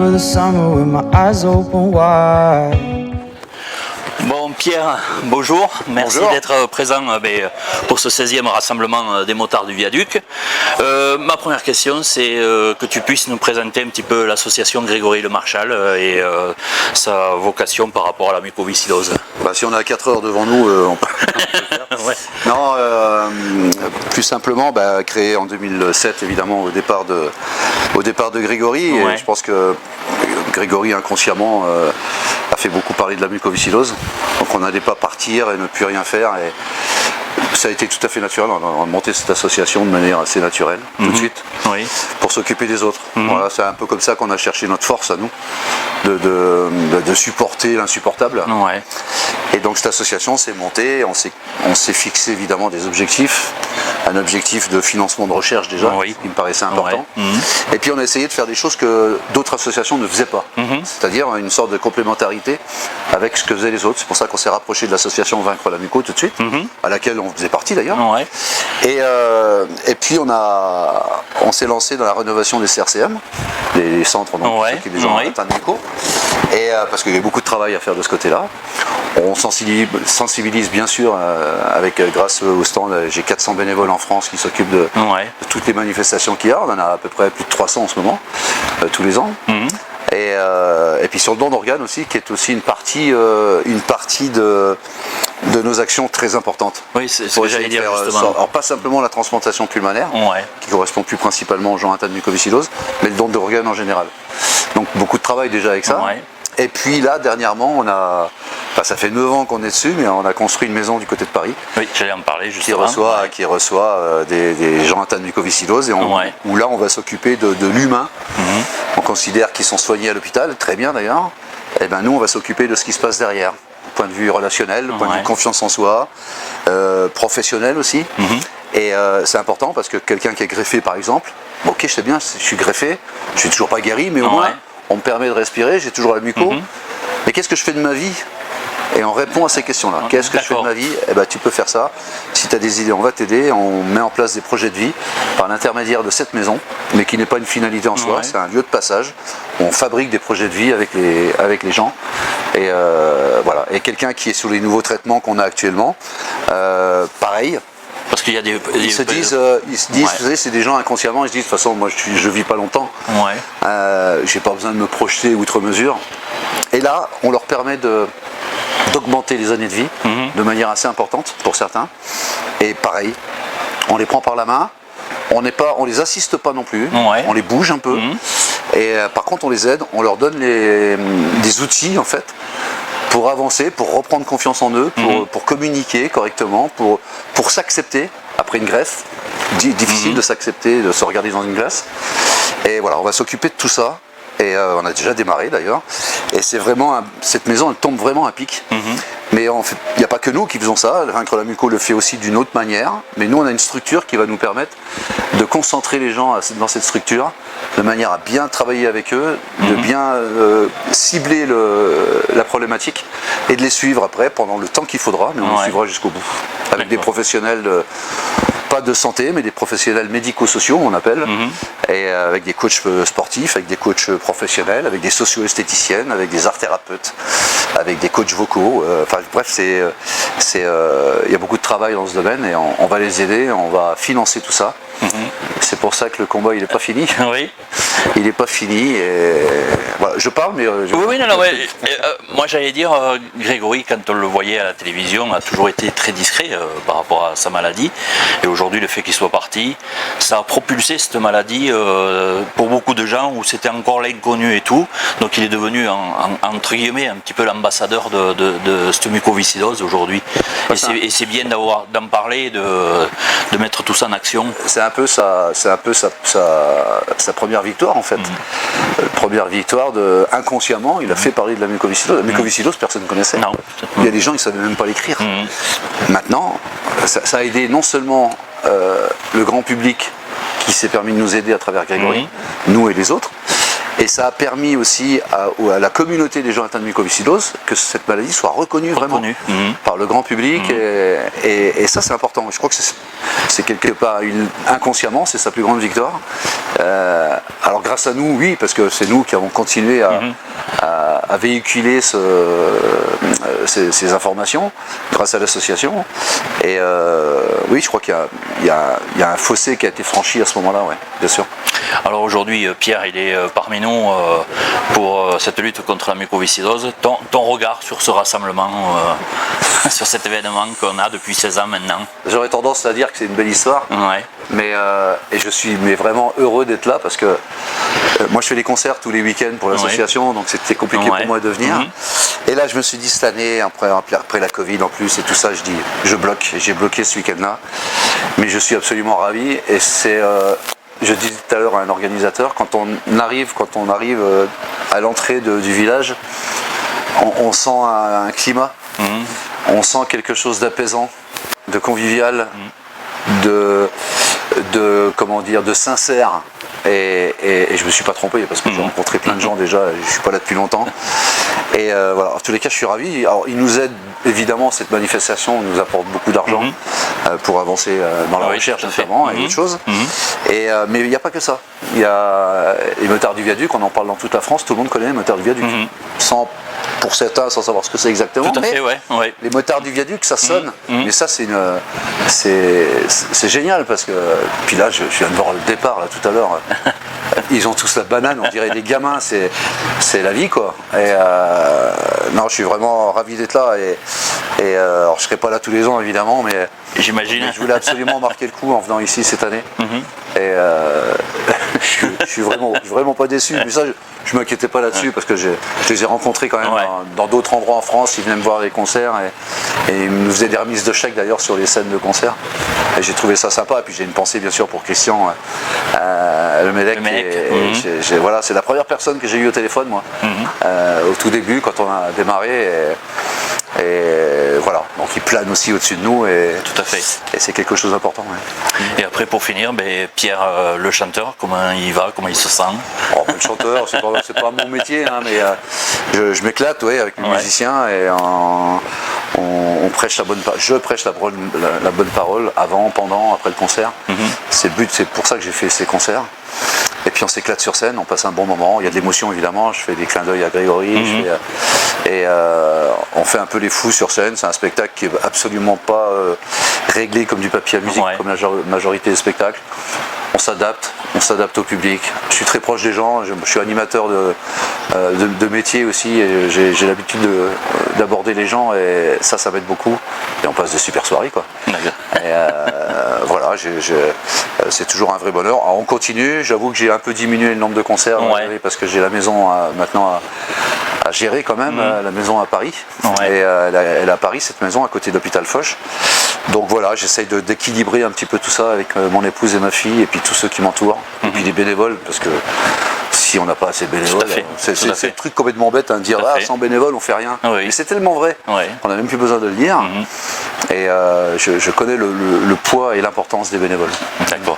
for the summer with my eyes open wide. Bon Pierre, bonjour, merci d'être présent pour ce 16e rassemblement des motards du Viaduc. Ma première question c'est que tu puisses nous présenter un petit peu l'association Grégory Le Marchal et sa vocation par rapport à la mucoviscidose. Si on a 4 heures devant nous, on peut le faire. Ouais. Non, plus simplement, créé en 2007 évidemment au départ de Grégory. Ouais. Et je pense que Grégory inconsciemment a fait beaucoup parler de la mucoviscidose. Donc on n'allait pas partir et ne plus rien faire. Et ça a été tout à fait naturel. On a monté cette association de manière assez naturelle, tout de suite, pour s'occuper des autres. Voilà, c'est un peu comme ça qu'on a cherché notre force à nous, de supporter l'insupportable. Ouais. Et donc cette association s'est montée, on s'est fixé évidemment des objectifs, un objectif de financement de recherche déjà, qui me paraissait important. Et puis on a essayé de faire des choses que d'autres associations ne faisaient pas, c'est-à-dire une sorte de complémentarité avec ce que faisaient les autres. C'est pour ça qu'on s'est rapproché de l'association Vaincre la muco tout de suite, à laquelle on faisait partie d'ailleurs. Et puis on s'est lancé dans la rénovation des CRCM, les centres qui s'occupent des gens atteints de muco, et parce qu'il y a beaucoup de travail à faire de ce côté-là. On sensibilise bien sûr, grâce au stand, j'ai 400 bénévoles en France qui s'occupent de toutes les manifestations qu'il y a. On en a à peu près plus de 300 en ce moment, tous les ans. Et puis sur le don d'organes aussi, qui est aussi une partie de nos actions très importantes. Oui, c'est ce que j'allais dire justement. Alors pas simplement la transplantation pulmonaire, qui correspond plus principalement aux gens atteints de mucoviscidose, mais le don d'organes en général. Donc beaucoup de travail déjà avec ça. Et puis là, dernièrement, ça fait 9 ans qu'on est dessus, mais on a construit une maison du côté de Paris. Oui, j'allais en parler justement. Qui reçoit des gens atteints de mucoviscidose, et où là, on va s'occuper de l'humain. On considère qu'ils sont soignés à l'hôpital, très bien d'ailleurs. Et nous, on va s'occuper de ce qui se passe derrière, du point de vue relationnel, du point de vue confiance en soi, professionnel aussi. Et c'est important parce que quelqu'un qui est greffé, par exemple, ok, je sais bien, je suis greffé, je suis toujours pas guéri, mais au moins, on me permet de respirer, j'ai toujours la muco. Mais qu'est-ce que je fais de ma vie? Et on répond à ces questions-là. Qu'est-ce que je fais de ma vie? Tu peux faire ça. Si tu as des idées, on va t'aider. On met en place des projets de vie par l'intermédiaire de cette maison, mais qui n'est pas une finalité en soi, c'est un lieu de passage. On fabrique des projets de vie avec les gens. Et voilà. Et quelqu'un qui est sur les nouveaux traitements qu'on a actuellement, pareil. Parce qu'il y a ils se disent, vous savez, c'est des gens inconsciemment, ils se disent, de toute façon, moi je vis pas longtemps, j'ai pas besoin de me projeter outre mesure. Et là, on leur permet d'augmenter les années de vie de manière assez importante pour certains. Et pareil, on les prend par la main, on les assiste pas non plus, on les bouge un peu. Et par contre, on les aide, on leur donne des outils en fait, pour avancer, pour reprendre confiance en eux, pour communiquer correctement, pour s'accepter après une greffe. Difficile de s'accepter, de se regarder dans une glace. Et voilà, on va s'occuper de tout ça. Et on a déjà démarré d'ailleurs. Et c'est vraiment, cette maison, elle tombe vraiment à pic. Mais il n'y a pas que nous qui faisons ça. Vaincre la muco le fait aussi d'une autre manière. Mais nous, on a une structure qui va nous permettre de concentrer les gens dans cette structure, de manière à bien travailler avec eux, de bien cibler la problématique et de les suivre après pendant le temps qu'il faudra, mais on les suivra jusqu'au bout. Avec des professionnels, pas de santé, mais des professionnels médico-sociaux, on appelle, et avec des coachs sportifs, avec des coachs professionnels, avec des socio-esthéticiennes, avec des art-thérapeutes, avec des coachs vocaux. Bref, il y a beaucoup de travail dans ce domaine et on va les aider, on va financer tout ça. C'est pour ça que le combat il n'est pas fini. Il n'est pas fini. Et voilà, je parle, mais moi j'allais dire, Grégory, quand on le voyait à la télévision, a toujours été très discret par rapport à sa maladie. Et aujourd'hui, le fait qu'il soit parti, ça a propulsé cette maladie pour beaucoup de gens où c'était encore l'inconnu et tout. Donc il est devenu entre guillemets un petit peu l'ambassadeur de cette mucoviscidose aujourd'hui. Et c'est bien d'en parler, de mettre tout ça en action. C'est un peu sa première victoire en fait. Première victoire inconsciemment, il a fait parler de la mucoviscidose. La mucoviscidose, personne ne connaissait. Non. Il y a des gens qui ne savaient même pas l'écrire. Maintenant, ça a aidé non seulement le grand public qui s'est permis de nous aider à travers Grégory, nous et les autres, Et ça a permis aussi à la communauté des gens atteints de mucoviscidose que cette maladie soit reconnue vraiment par le grand public. Et ça, c'est important. Je crois que c'est quelque part, inconsciemment, c'est sa plus grande victoire. Alors grâce à nous, oui, parce que c'est nous qui avons continué à véhiculer ces informations grâce à l'association. Et oui, je crois qu'il y a un fossé qui a été franchi à ce moment-là, ouais, bien sûr. Alors aujourd'hui, Pierre, il est parmi nous pour cette lutte contre la mucoviscidose. Ton regard sur ce rassemblement, sur cet événement qu'on a depuis 16 ans maintenant? J'aurais tendance à dire que c'est une belle histoire, ouais. Et je suis vraiment heureux d'être là parce que moi je fais des concerts tous les week-ends pour l'association, donc c'était compliqué pour moi de venir. Et là je me suis dit cette année, après la Covid en plus et tout ça, je dis je bloque, et j'ai bloqué ce week-end-là. Mais je suis absolument ravi et c'est... je disais tout à l'heure à un organisateur, quand on arrive à l'entrée du village, on sent un climat, on sent quelque chose d'apaisant, de convivial, de sincère. Et je me suis pas trompé parce que j'ai rencontré plein de gens déjà, je suis pas là depuis longtemps. Et voilà, en tous les cas je suis ravi. Alors il nous aide évidemment, cette manifestation nous apporte beaucoup d'argent pour avancer dans la recherche notamment et autre chose. Mais il n'y a pas que ça. Il y a les motards du viaduc, on en parle dans toute la France, tout le monde connaît les motards du viaduc. Pour certains sans savoir ce que c'est exactement. Tout à fait, les motards du viaduc ça sonne. Mais ça c'est génial parce que puis là je viens de voir le départ là tout à l'heure. Ils ont tous la banane, on dirait des gamins, c'est la vie quoi. Et non, je suis vraiment ravi d'être là alors je serai pas là tous les ans évidemment, mais j'imagine. Je voulais absolument marquer le coup en venant ici cette année. Et je suis vraiment pas déçu. Mais ça, je m'inquiétais pas là-dessus parce que je les ai rencontrés quand même dans d'autres endroits en France. Ils venaient me voir les concerts et ils nous faisaient des remises de chèques d'ailleurs sur les scènes de concert. Et j'ai trouvé ça sympa. Et puis j'ai une pensée bien sûr pour Christian Le Mélec. Voilà, c'est la première personne que j'ai eue au téléphone moi, au tout début quand on a démarré. Et voilà, donc il plane aussi au-dessus de nous tout à fait. Et c'est quelque chose d'important. Et après pour finir, Pierre le chanteur, comment il va, comment il se sent? Le chanteur, c'est pas mon métier, mais je m'éclate avec les musiciens et on prêche je prêche la bonne parole avant, pendant, après le concert. C'est le but, c'est pour ça que j'ai fait ces concerts. Et puis on s'éclate sur scène, on passe un bon moment, il y a de l'émotion évidemment, je fais des clins d'œil à Grégory, on fait un peu les fous sur scène, c'est un spectacle qui est absolument pas réglé comme du papier à musique, comme la majorité des spectacles. On s'adapte au public. Je suis très proche des gens, je suis animateur de métier aussi, et j'ai l'habitude d'aborder les gens et ça m'aide beaucoup. Et on passe de super soirées quoi. Et voilà, c'est toujours un vrai bonheur. Alors on continue, j'avoue que j'ai un peu diminué le nombre de concerts parce que j'ai la maison maintenant à gérer quand même, la maison à Paris. Et elle est à Paris, cette maison à côté de l'hôpital Foch. Donc voilà, j'essaye d'équilibrer un petit peu tout ça avec mon épouse et ma fille et puis tous ceux qui m'entourent, et puis les bénévoles, parce que si on n'a pas assez de bénévoles, c'est le truc complètement bête de dire sans bénévoles on fait rien. Mais c'est tellement vrai, on n'a même plus besoin de le dire. Et je connais le poids et l'importance des bénévoles. D'accord.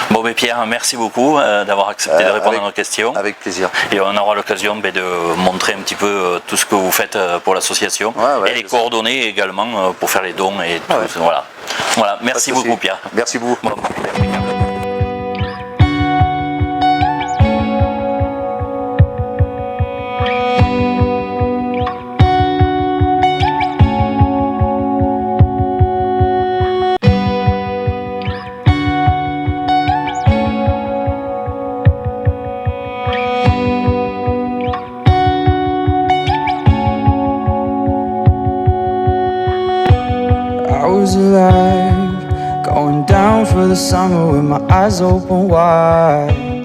Bon, Pierre, merci beaucoup d'avoir accepté de répondre à nos questions. Avec plaisir. Et on aura l'occasion de montrer un petit peu tout ce que vous faites pour l'association et les coordonnées également pour faire les dons et tout. Voilà. Merci beaucoup, Pierre. Merci beaucoup. Bon. I was alive, going down for the summer with my eyes open wide.